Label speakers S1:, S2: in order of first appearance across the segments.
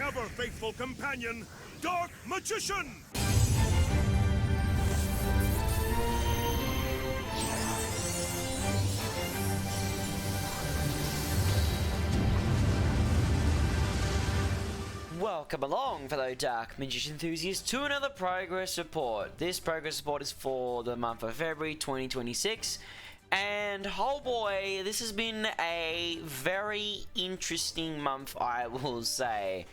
S1: ever-faithful companion, Dark Magician!
S2: Welcome along, fellow Dark Magician enthusiasts, to another progress report. This progress report is for the month of February 2026, and oh boy, this has been a very interesting month, I will say.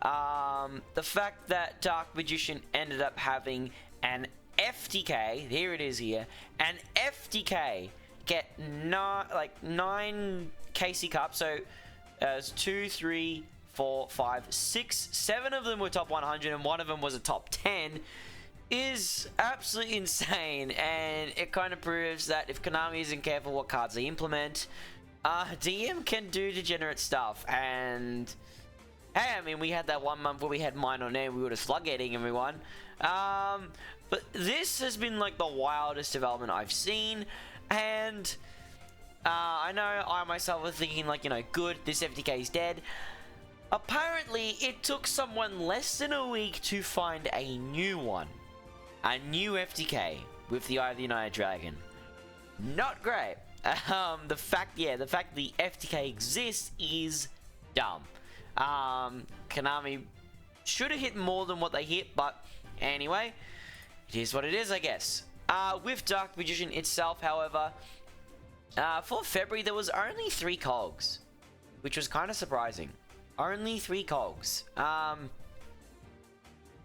S2: The fact that Dark Magician ended up having an FTK, here it is here, an FTK, get 9 KC Cups, so it's 2, 3, 4, 5, 6, 7 of them were top 100 and one of them was a top 10 is absolutely insane, and it kind of proves that if Konami isn't careful what cards they implement, DM can do degenerate stuff. And hey, I mean, we had that one month where we had mine on air, we were just floodgating everyone, but this has been like the wildest development I've seen. And I know I myself was thinking, like, you know, good, this FTK is dead. Apparently, it took someone less than a week to find a new one. A new FTK with the Eye of the United Dragon. Not great. The fact the FTK exists is dumb. Konami should have hit more than what they hit, but anyway, it is what it is, I guess. With Dark Magician itself, however, for February, there was only 3 cogs, which was kind of surprising. Only 3 cogs. I'm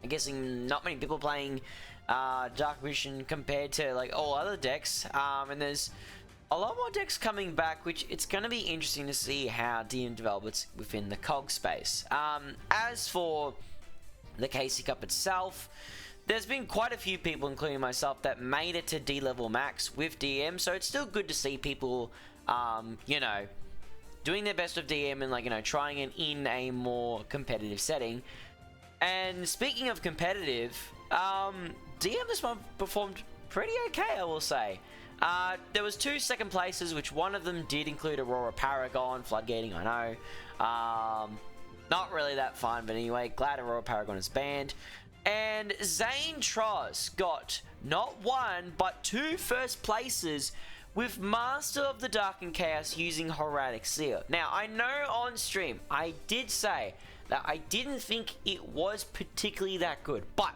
S2: guessing not many people playing Dark Magician compared to like all other decks. And there's a lot more decks coming back, which it's going to be interesting to see how DM develops within the cog space. As for the KC Cup itself, there's been quite a few people, including myself, that made it to D level max with DM. So it's still good to see people, you know, doing their best with DM and, like, you know, trying it in a more competitive setting. And speaking of competitive, DM this month performed pretty okay, I will say. There was 2 second places, which one of them did include Aurora Paragon, floodgating, I know. Not really that fun, but anyway, glad Aurora Paragon is banned. And Zane Tross got not 1, but 2 first places with Master of the Dark and Chaos using Horatic Seal. Now, I know on stream, I did say that I didn't think it was particularly that good, but,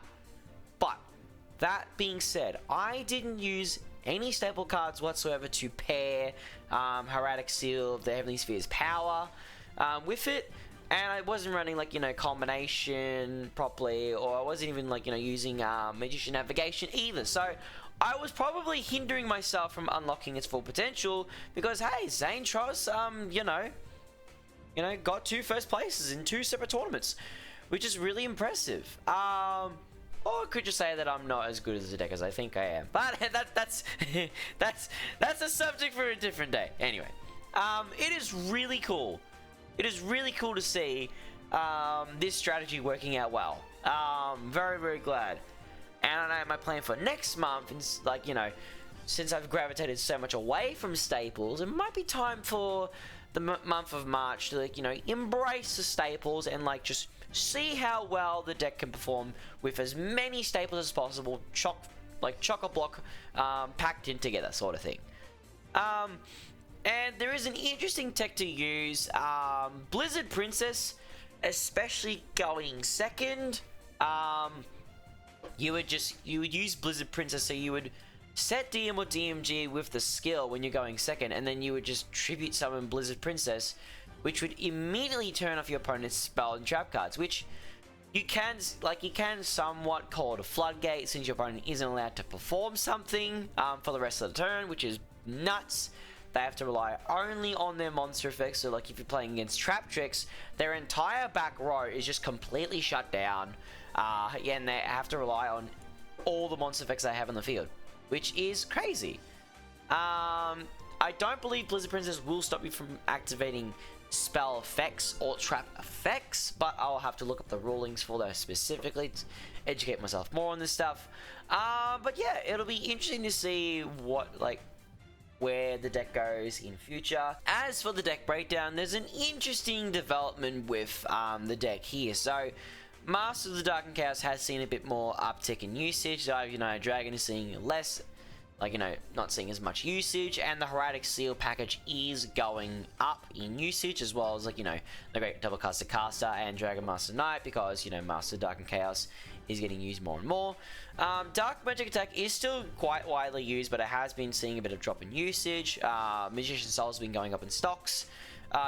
S2: that being said, I didn't use any staple cards whatsoever to pair Horatic Seal of the Heavenly Sphere's power with it, and I wasn't running, like, you know, combination properly, or I wasn't even, like, you know, using Magician Navigation either, so I was probably hindering myself from unlocking its full potential, because hey, Zane Tross, you know, got 2 first places in 2 separate tournaments, which is really impressive. Or I could just say that I'm not as good as the deck as I think I am, but that's that's a subject for a different day. Anyway, it is really cool. It is really cool to see this strategy working out well. Very, very glad. And I know my plan for next month is, like, you know, since I've gravitated so much away from staples, it might be time for the month of March to, like, you know, embrace the staples and, like, just see how well the deck can perform with as many staples as possible, chock-a-block packed in together, sort of thing. And there is an interesting tech to use. Blizzard Princess, especially going second. You would use Blizzard Princess, so you would set DM or DMG with the skill when you're going second, and then you would just tribute summon Blizzard Princess, which would immediately turn off your opponent's spell and trap cards, which you can somewhat call it a floodgate, since your opponent isn't allowed to perform something for the rest of the turn, which is nuts. They have to rely only on their monster effects, so like if you're playing against Trap Tricks, their entire back row is just completely shut down. And they have to rely on all the monster effects they have on the field, which is crazy. I don't believe Blizzard Princess will stop you from activating spell effects or trap effects, but I'll have to look up the rulings for those specifically to educate myself more on this stuff. But yeah, it'll be interesting to see what, like, where the deck goes in future. As for the deck breakdown, there's an interesting development with the deck here. So Master of the Dark and Chaos has seen a bit more uptick in usage. The Eye of United Dragon is seeing less, not seeing as much usage, and the Heraldic Seal package is going up in usage, as well as the Great Doublecaster Caster and Dragon Master Knight, because Master of Dark and Chaos is getting used more and more. Dark Magic Attack is still quite widely used, but it has been seeing a bit of drop in usage. Magician Soul has been going up in stocks.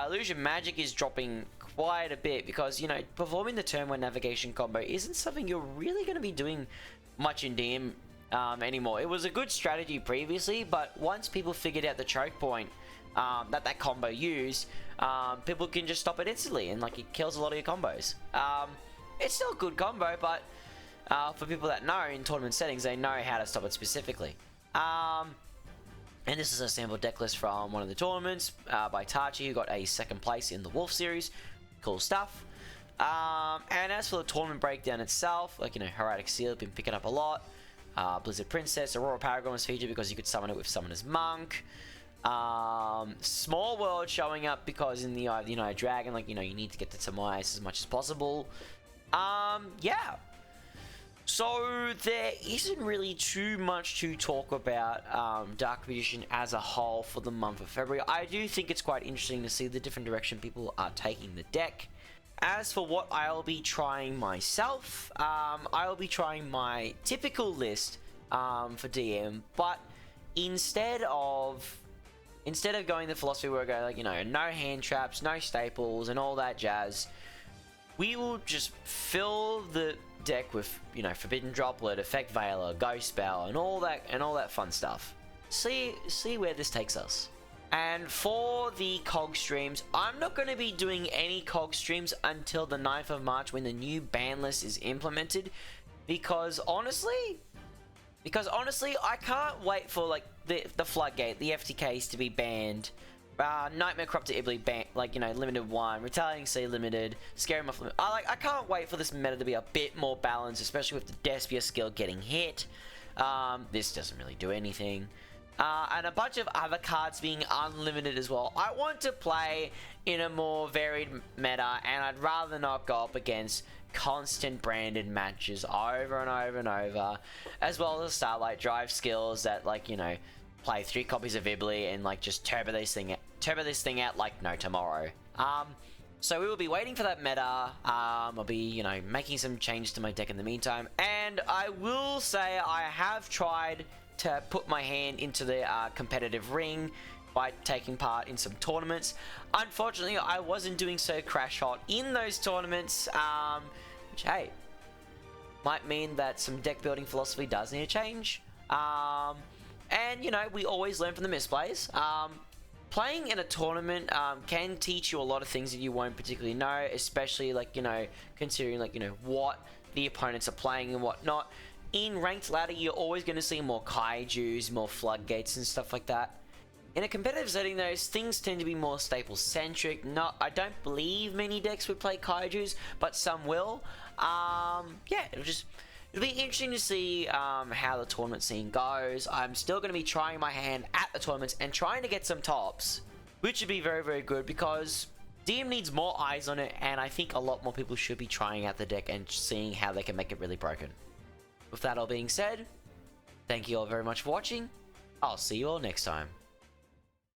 S2: Illusion Magic is dropping quite a bit because, performing the Turn 1 Navigation combo isn't something you're really going to be doing much in DM anymore. It was a good strategy previously, but once people figured out the choke point that combo used, people can just stop it instantly, and it kills a lot of your combos. It's still a good combo, but for people that know in tournament settings, they know how to stop it specifically. And this is a sample deck list from one of the tournaments by Tachi, who got a 2nd place in the Wolf series. Cool stuff. And as for the tournament breakdown itself, Heraldic Seal have been picking up a lot. Blizzard Princess, Aurora Paragon was featured because you could summon it with Summoner's Monk. Small World showing up because in the Eye of the United Dragon, you need to get to Tamais as much as possible. Yeah. So there isn't really too much to talk about Dark Magician as a whole for the month of February. I do think it's quite interesting to see the different direction people are taking the deck. As for what I'll be trying myself, I'll be trying my typical list for DM, but instead of going the philosophy where I go no hand traps, no staples, and all that jazz, we will just fill the deck with Forbidden Droplet, Effect Veiler, Ghost Spell, and all that fun stuff. See where this takes us. And for the COG streams, I'm not going to be doing any COG streams until the 9th of March when the new ban list is implemented, because honestly, I can't wait for the Floodgate, the FTKs to be banned. Nightmare Corrupted Iblis banned, limited 1, Retaliating Sea limited, Scary Muff limited. I can't wait for this meta to be a bit more balanced, especially with the Despia skill getting hit. This doesn't really do anything. And a bunch of other cards being unlimited as well. I want to play in a more varied meta, and I'd rather not go up against constant branded matches over and over and over, as well as Starlight Drive skills that play 3 copies of Iblis and just turbo this thing out like no tomorrow. So we will be waiting for that meta. I'll be making some changes to my deck in the meantime, and I will say I have tried to put my hand into the competitive ring by taking part in some tournaments. Unfortunately, I wasn't doing so crash hot in those tournaments, which, hey, might mean that some deck building philosophy does need to change. And we always learn from the misplays. Playing in a tournament can teach you a lot of things that you won't particularly know, especially considering what the opponents are playing and whatnot. In ranked ladder, you're always going to see more kaijus, more floodgates and stuff like that. In a competitive setting, those things tend to be more staple centric. I don't believe many decks would play kaijus, but some will. Yeah, it'll be interesting to see how the tournament scene goes. I'm still going to be trying my hand at the tournaments and trying to get some tops, which would be very, very good, because DM needs more eyes on it, and I think a lot more people should be trying out the deck and seeing how they can make it really broken. With that all being said, thank you all very much for watching. I'll see you all next time.